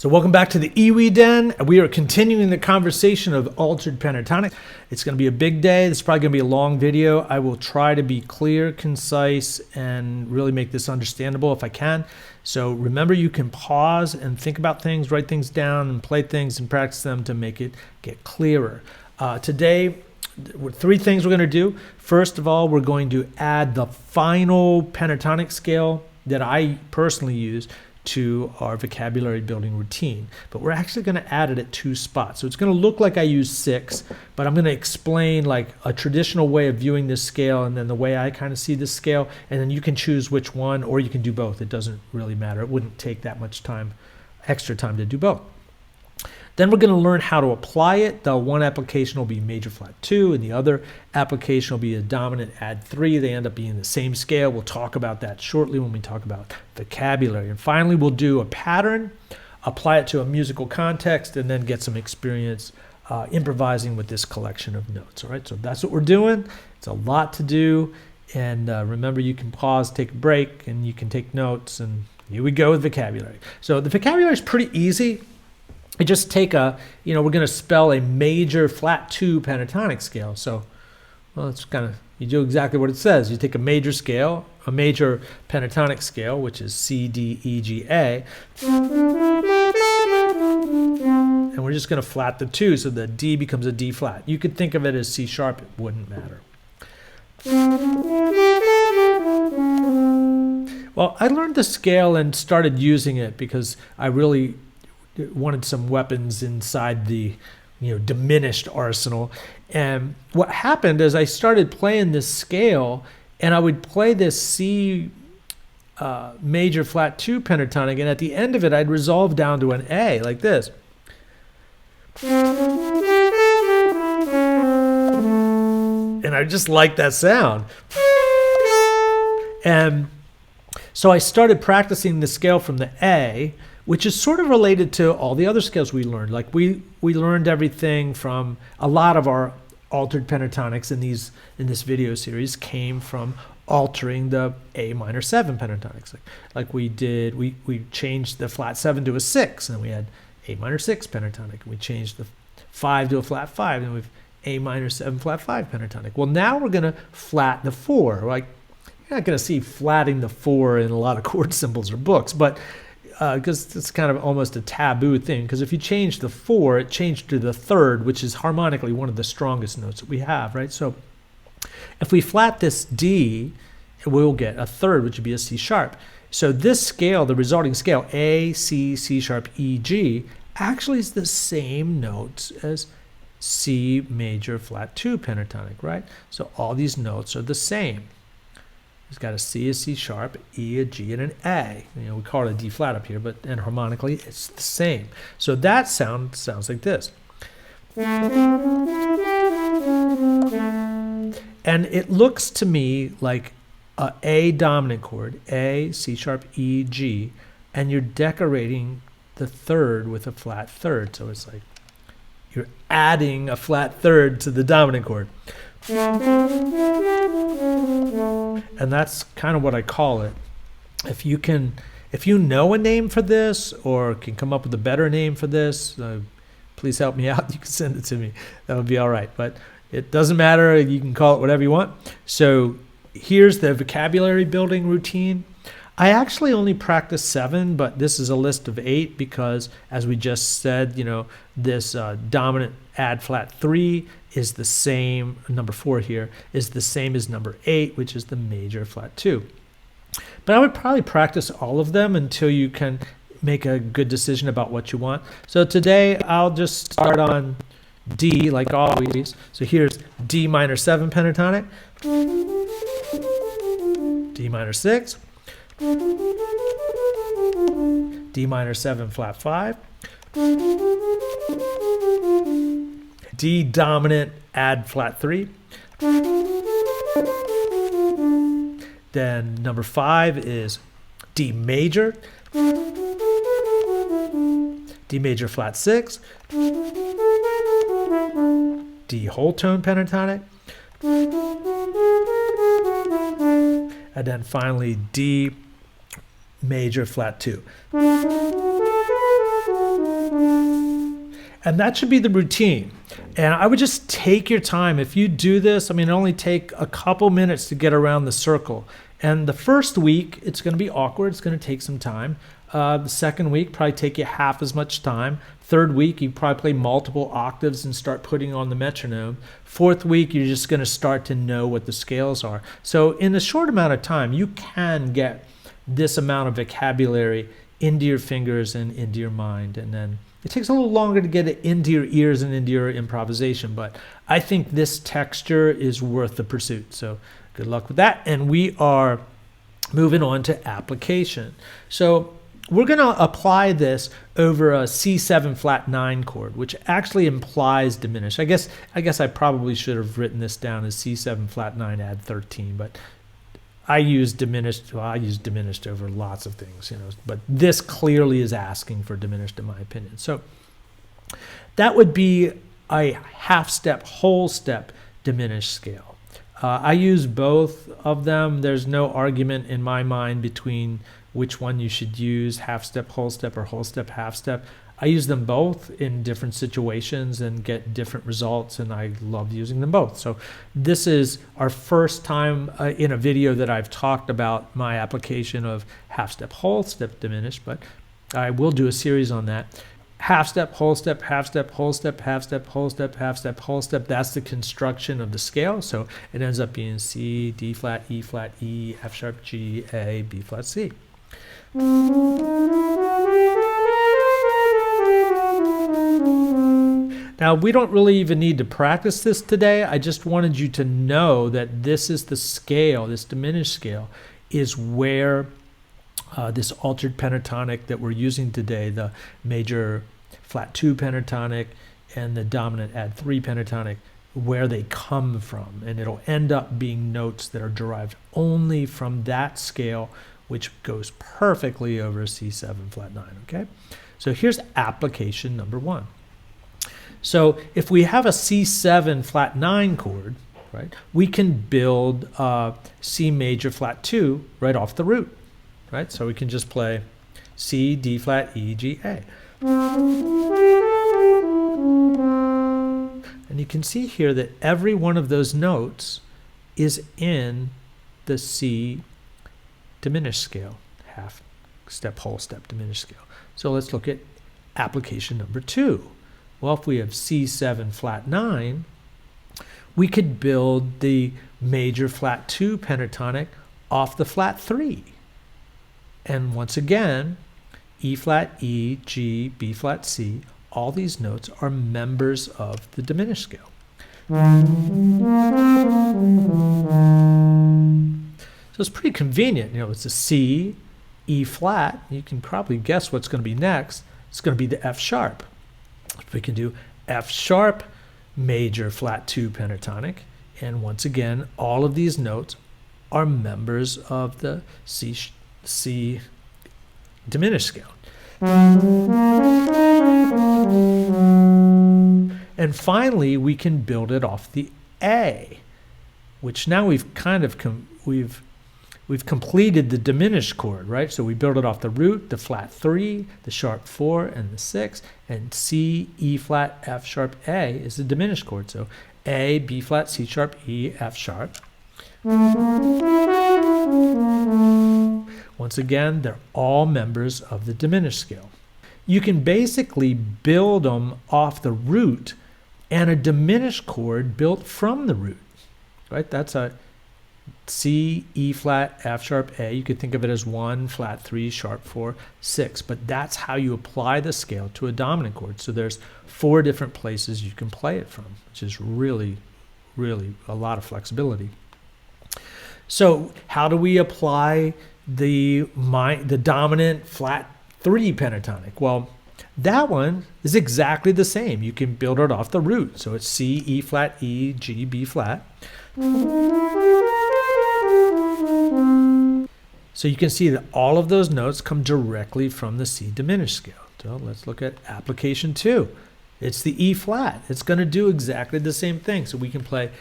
So welcome back to the EWI Den. We are continuing the conversation of altered pentatonic. It's going to be a big day. This is probably going to be a long video. I will try to be clear, concise, and really make this understandable if I can. So remember, you can pause and think about things, write things down, and play things and practice them to make it get clearer. Today, three things we're going to do. First of all, we're going to add the final pentatonic scale that I personally use to our vocabulary building routine, but we're actually going to add it at 2 spots. So it's going to look like I use 6, but I'm going to explain like a traditional way of viewing this scale and then the way I kind of see this scale, and then you can choose which one, or you can do both. It doesn't really matter. It wouldn't take that much time, extra time to do both. Then we're going to learn how to apply it. The one application will be major flat 2, and the other application will be a dominant add 3. They end up being the same scale. We'll talk about that shortly when we talk about vocabulary. And finally, we'll do a pattern, apply it to a musical context, and then get some experience improvising with this collection of notes. All right, so that's what we're doing. It's a lot to do. And remember, you can pause, take a break, and you can take notes. And here we go with vocabulary. So the vocabulary is pretty easy. I just take we're going to spell a major flat 2 pentatonic scale. So, well, it's kind of, you do exactly what it says. You take a major scale, a major pentatonic scale, which is C, D, E, G, A, and we're just going to flat the 2, so the D becomes a D flat. You could think of it as C sharp, it wouldn't matter. Well, I learned the scale and started using it because I really wanted some weapons inside the diminished arsenal. And what happened is I started playing this scale, and I would play this C major flat 2 pentatonic, and at the end of it I'd resolve down to an A like this. And I just like that sound. And so I started practicing the scale from the A, which is sort of related to all the other scales we learned. Like we learned everything from a lot of our altered pentatonics in this video series came from altering the A minor 7 pentatonics. Like we changed the flat 7 to a 6, and we had A minor 6 pentatonic. And we changed the 5 to a flat 5, and we've A minor 7 flat 5 pentatonic. Well, now we're going to flat the 4. Like, you're not going to see flatting the 4 in a lot of chord symbols or books, but because it's kind of almost a taboo thing, because if you change the 4, it changed to the 3rd, which is harmonically one of the strongest notes that we have, right? So if we flat this D, we'll get a 3rd, which would be a C sharp. So this scale, the resulting scale, A, C, C sharp, E, G, actually is the same notes as C major flat 2 pentatonic, right? So all these notes are the same. It's got a C, a C sharp, E, a G, and an A. We call it a D flat up here, and harmonically it's the same. So that sounds like this. And it looks to me like a dominant chord, A, C sharp, E, G, and you're decorating the 3rd with a flat 3rd. So it's like you're adding a flat 3rd to the dominant chord. And that's kind of what I call it. If you know a name for this, or can come up with a better name for this, please help me out. You can send it to me. That would be all right. But it doesn't matter. You can call it whatever you want. So here's the vocabulary building routine. I actually only practice 7, but this is a list of 8 because, as we just said, this dominant add flat 3 is the same, number 4 here, is the same as number 8, which is the major flat 2. But I would probably practice all of them until you can make a good decision about what you want. So today I'll just start on D like always. So here's D minor 7 pentatonic, D minor 6, D minor 7 flat 5, D dominant add flat 3, then number 5 is D major, D major flat 6, D whole tone pentatonic, and then finally D major flat 2. And that should be the routine. And I would just take your time. If you do this, I mean, it only take a couple minutes to get around the circle. And the first week, it's going to be awkward. It's going to take some time. The second week, probably take you half as much time. Third week, you probably play multiple octaves and start putting on the metronome. Fourth week, you're just going to start to know what the scales are. So in a short amount of time, you can get this amount of vocabulary into your fingers and into your mind. And then it takes a little longer to get it into your ears and into your improvisation. But I think this texture is worth the pursuit. So good luck with that. And we are moving on to application. So we're going to apply this over a C7 flat 9 chord, which actually implies diminished. I guess I probably should have written this down as C7 flat 9 add 13, but I use diminished. Well, I use diminished over lots of things, you know. But this clearly is asking for diminished, in my opinion. So that would be a half step, whole step diminished scale. I use both of them. There's no argument in my mind between which one you should use, half step, whole step, or whole step, half step. I use them both in different situations and get different results, and I love using them both. So this is our first time in a video that I've talked about my application of half step, whole step diminished, but I will do a series on that. Half step, whole step, half step, whole step, half step, whole step, half step, whole step. That's the construction of the scale. So it ends up being C, D flat, E, F sharp, G, A, B flat, C. Now, we don't really even need to practice this today. I just wanted you to know that this is the scale, this diminished scale, is where this altered pentatonic that we're using today, the major flat 2 pentatonic and the dominant add 3 pentatonic, where they come from. And it'll end up being notes that are derived only from that scale, which goes perfectly over C7 flat 9, okay? So here's application number 1. So if we have a C7 flat 9 chord, right, we can build C major flat 2 right off the root, right? So we can just play C, D flat, E, G, A. And you can see here that every one of those notes is in the C diminished scale, half step, whole step, diminished scale. So let's look at application number 2. Well, if we have C7 flat 9, we could build the major flat 2 pentatonic off the flat 3. And once again, E flat, E, G, B flat, C, all these notes are members of the diminished scale. So it's pretty convenient. You know, it's a C, E flat. You can probably guess what's going to be next. It's going to be the F sharp. We can do F sharp major flat 2 pentatonic. And once again, all of these notes are members of the C diminished scale. And finally, we can build it off the A, which now we've kind of we've completed the diminished chord, right? So we build it off the root, the flat 3, the sharp 4, and the 6, and C, E flat, F sharp, A is the diminished chord. So A, B flat, C sharp, E, F sharp. Once again, they're all members of the diminished scale. You can basically build them off the root and a diminished chord built from the root, right? That's a C, E flat, F sharp, A. You could think of it as 1, flat 3, sharp 4, 6. But that's how you apply the scale to a dominant chord. So there's 4 different places you can play it from, which is really, really a lot of flexibility. So how do we apply the dominant flat 3 pentatonic? Well, that one is exactly the same. You can build it off the root. So it's C, E flat, E, G, B flat. So you can see that all of those notes come directly from the C diminished scale. So let's look at application 2. It's the E flat. It's going to do exactly the same thing. So we can play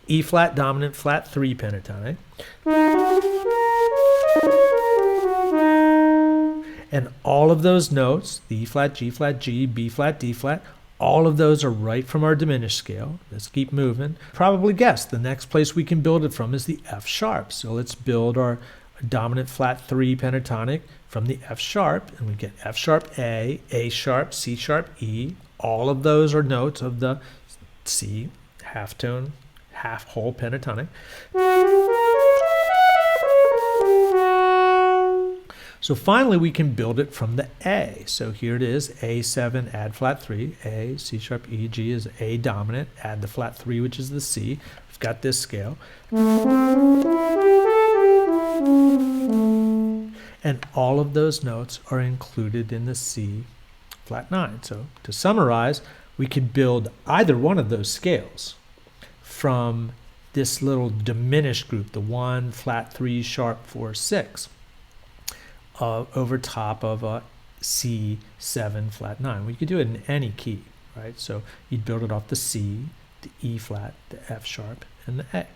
E flat dominant flat 3 pentatonic. And all of those notes, the E flat, G flat, G, B flat, D flat, All of those are right from our diminished scale. Let's keep moving. Probably guessed the next place we can build it from is the F sharp. So let's build our dominant flat 3 pentatonic from the F sharp, and we get F sharp A sharp, C sharp E. All of those are notes of the C half tone, half whole pentatonic. So finally, we can build it from the A. So here it is, A7, add flat 3, A, C sharp, E, G is A dominant, add the flat 3, which is the C. We've got this scale. And all of those notes are included in the C flat 9. So to summarize, we could build either one of those scales from this little diminished group, the 1, flat 3, sharp 4, 6. Over top of a C7 flat 9. We could do it in any key, right? So you'd build it off the C, the E flat, the F sharp, and the A.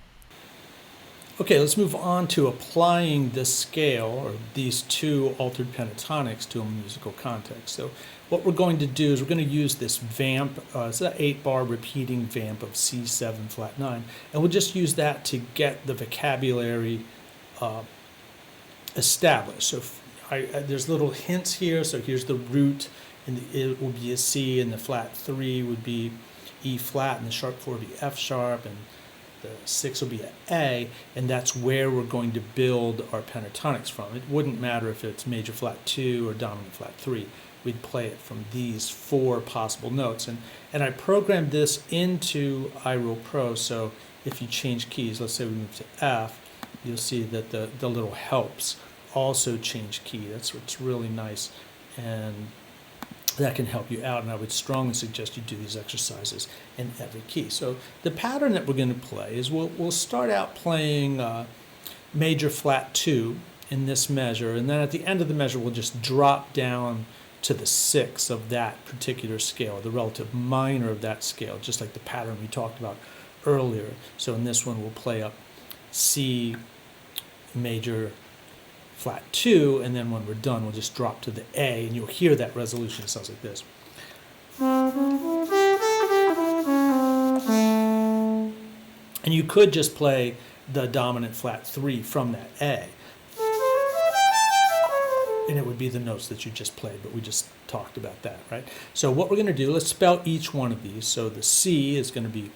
Okay, let's move on to applying this scale, or these two altered pentatonics, to a musical context. So what we're going to do is we're going to use this vamp, it's an 8-bar repeating vamp of C7 flat 9, and we'll just use that to get the vocabulary established. So there's little hints here. So here's the root, and it will be a C, and the flat 3 would be E flat, and the sharp 4 would be F sharp, and the 6 will be an A, and that's where we're going to build our pentatonics from. It wouldn't matter if it's major flat 2 or dominant flat 3. We'd play it from these 4 possible notes. And I programmed this into Irealpro, so if you change keys, let's say we move to F, you'll see that the little helps also change key. That's what's really nice, and that can help you out, and I would strongly suggest you do these exercises in every key. So the pattern that we're going to play is we'll start out playing major flat 2 in this measure, and then at the end of the measure we'll just drop down to the 6 of that particular scale, the relative minor of that scale, just like the pattern we talked about earlier. So in this one we'll play up C major flat 2, and then when we're done we'll just drop to the A, and you'll hear that resolution. It sounds like this. And you could just play the dominant flat 3 from that A, and it would be the notes that you just played, but we just talked about that, right? So what we're going to do, let's spell each one of these. So the C is going to be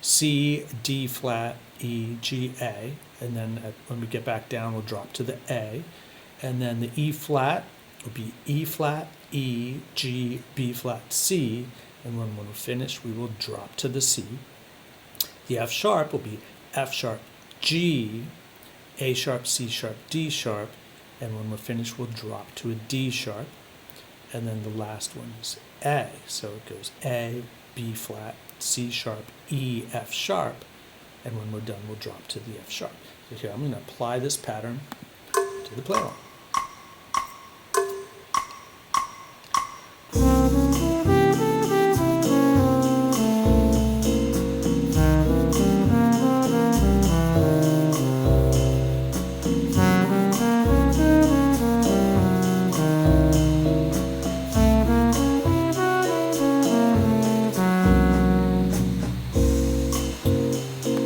C, D flat, E, G, A, and then when we get back down we'll drop to the A, and then the E flat will be E flat, E, G, B flat, C, and when we're finished we will drop to the C. The F sharp will be F sharp, G, A sharp, C sharp, D sharp, and when we're finished we'll drop to a D sharp, and then the last one is A, so it goes A, B flat, C sharp, E, F sharp, and when we're done we'll drop to the F sharp. So here I'm going to apply this pattern to the play along.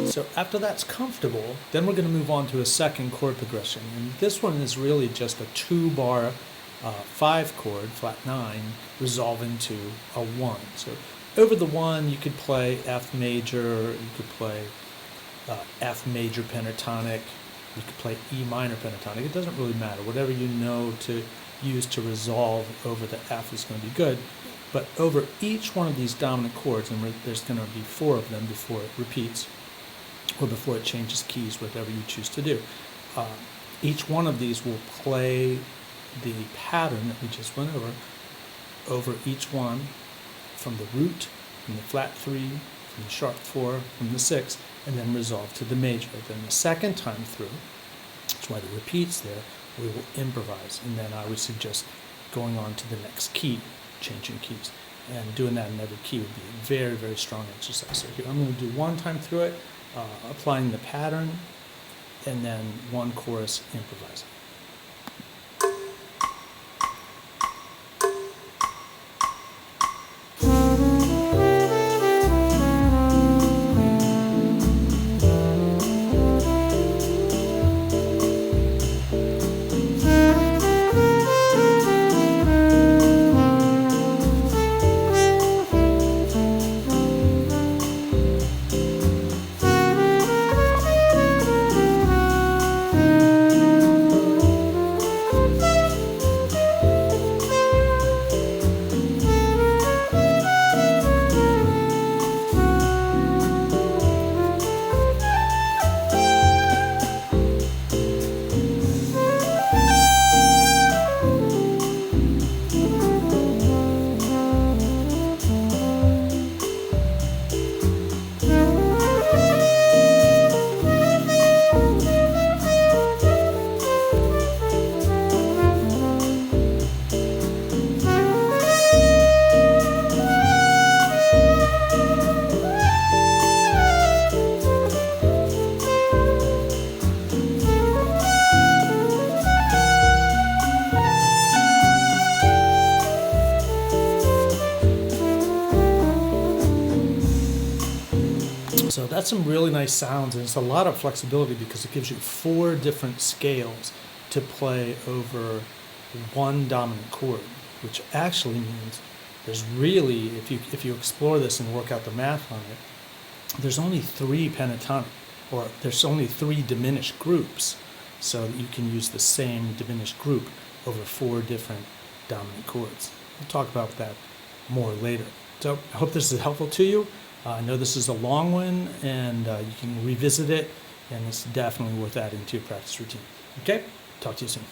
So after that's comfortable, then we're going to move on to a second chord progression. And this one is really just a 2-bar 5-chord, flat 9, resolving to a 1. So over the 1, you could play F major, you could play F major pentatonic, you could play E minor pentatonic. It doesn't really matter. Whatever you know to use to resolve over the F is going to be good. But over each one of these dominant chords, and there's going to be 4 of them before it repeats, or before it changes keys, whatever you choose to do. Each one of these will play the pattern that we just went over each one, from the root, from the flat 3, from the sharp 4, from the 6, and then resolve to the major. Then the second time through, that's why the repeats there, we will improvise, and then I would suggest going on to the next key, changing keys. And doing that in every key would be a very, very strong exercise. So here I'm going to do one time through it, applying the pattern, and then one chorus improvising. that's some really nice sounds, and it's a lot of flexibility because it gives you 4 different scales to play over one dominant chord, which actually means there's really, if you explore this and work out the math on it, there's only 3 pentatonic, or there's only 3 diminished groups, so that you can use the same diminished group over 4 different dominant chords. We'll talk about that more later. So I hope this is helpful to you. I know this is a long one, and you can revisit it, and it's definitely worth adding to your practice routine. Okay? Talk to you soon.